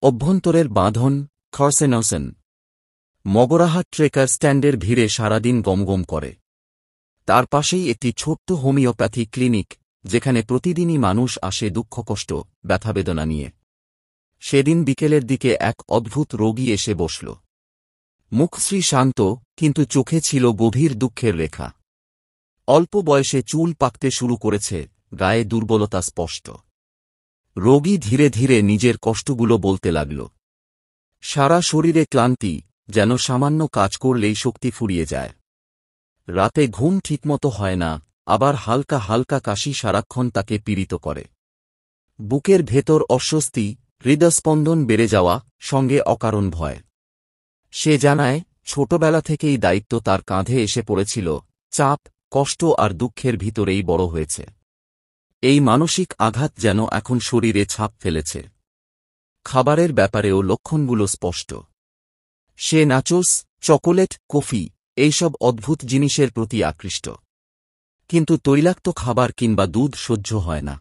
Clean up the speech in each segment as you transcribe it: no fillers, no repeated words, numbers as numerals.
অভ্যন্তরের বাঁধন, খরসেনসেন। মগরাহাট ট্রেকার স্ট্যান্ডের ভিড়ে সারাদিন গমগম করে। তার পাশেই একটি ছোট্ট হোমিওপ্যাথি ক্লিনিক, যেখানে প্রতিদিনই মানুষ আসে দুঃখকষ্ট, ব্যথাবেদনা নিয়ে। সেদিন বিকেলের দিকে এক অদ্ভুত রোগী এসে বসল। মুখশ্রী শান্ত, কিন্তু চোখে ছিল গভীর দুঃখের রেখা। অল্প বয়সে চুল পাকতে শুরু করেছে, গায়ে দুর্বলতা স্পষ্ট। রোগী ধীরে ধীরে নিজের কষ্টগুলো বলতে লাগল। সারা শরীরে ক্লান্তি, যেন সামান্য কাজ করলেই শক্তি ফুরিয়ে যায়। রাতে ঘুম ঠিকমতো হয় না, আবার হালকা হালকা কাশি সারাক্ষণ তাকে পীড়িত করে। বুকের ভেতর অস্বস্তি, হৃদস্পন্দন বেড়ে যাওয়া, সঙ্গে অকারণ ভয়। সে জানায়, ছোটবেলা থেকেই দায়িত্ব তার কাঁধে এসে পড়েছিল, চাপ, কষ্ট আর দুঃখের ভিতরেই বড় হয়েছে। এই মানসিক আঘাত যেন এখন শরীরে ছাপ ফেলেছে। খাবারের ব্যাপারেও লক্ষণগুলো স্পষ্ট। সে নাচোস, চকোলেট, কফি, এইসব অদ্ভুত জিনিসের প্রতি আকৃষ্ট। কিন্তু তৈলাক্ত খাবার কিংবা দুধ সহ্য হয় না।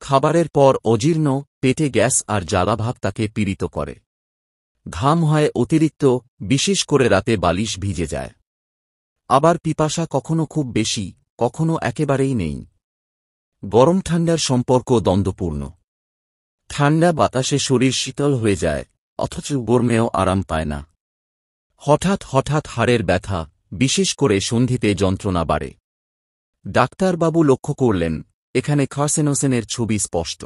খাবারের পর অজীর্ণ, পেটে গ্যাস আর জ্বালাভাব তাকে পীড়িত করে। ঘাম হয় অতিরিক্ত, বিশেষ করে রাতে বালিশ ভিজে যায়। আবার পিপাসা কখনো খুব বেশি, কখনো একেবারেই নেই। গরম ঠান্ডার সম্পর্ক দ্বন্দ্বপূর্ণ। ঠান্ডা বাতাসে শরীর শীতল হয়ে যায়, অথচ গরমেও আরাম পায় না। হঠাৎ হঠাৎ হাড়ের ব্যথা, বিশেষ করে সন্ধিতে যন্ত্রণা বাড়ে। ডাক্তারবাবু লক্ষ্য করলেন, এখানে খরসেনসেনের ছবি স্পষ্ট।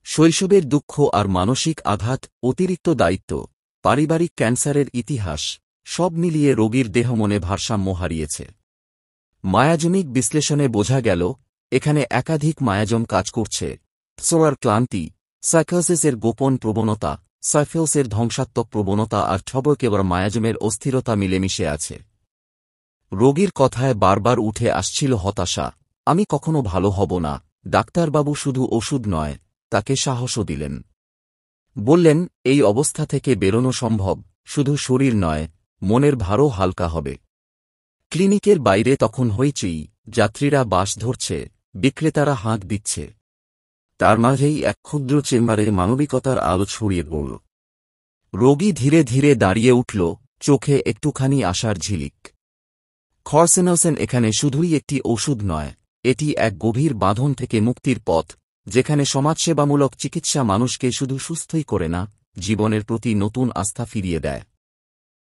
শৈশবের দুঃখ আর মানসিক আঘাত, অতিরিক্ত দায়িত্ব, পারিবারিক ক্যান্সারের ইতিহাস, সব মিলিয়ে রোগীর দেহমনে ভারসাম্য হারিয়েছে। মায়াজমিক বিশ্লেষণে বোঝা গেল, এখানে একাধিক মায়াজম কাজ করছে। সোয়ার ক্লান্তি, সাইকোসিসের গোপন প্রবণতা, সাইফেলসের ধ্বংসাত্মক প্রবণতা আর কেবল মায়াজমের অস্থিরতা মিলেমিশে আছে। রোগীর কথায় বারবার উঠে আসছিল হতাশা, আমি কখনো ভালো হব না। ডাক্তারবাবু শুধু ওষুধ নয়, তাকে সাহসও দিলেন। বললেন, এই অবস্থা থেকে বেরোনো সম্ভব, শুধু শরীর নয়, মনের ভারও হালকা হবে। ক্লিনিকের বাইরে তখন হইচই, যাত্রীরা বাস ধরছে, বিক্রেতারা হাঁক দিচ্ছে। তার মাঝেই এক ক্ষুদ্র চেম্বারে মানবিকতার আলো ছড়িয়ে পড়ল। রোগী ধীরে ধীরে দাঁড়িয়ে উঠল, চোখে একটুখানি আশার ঝিলিক। খরসেনসেন এখানে শুধুই একটি ওষুধ নয়, এটি এক গভীর বাঁধন থেকে মুক্তির পথ, যেখানে সমাজসেবামূলক চিকিৎসা মানুষকে শুধু সুস্থই করে না, জীবনের প্রতি নতুন আস্থা ফিরিয়ে দেয়।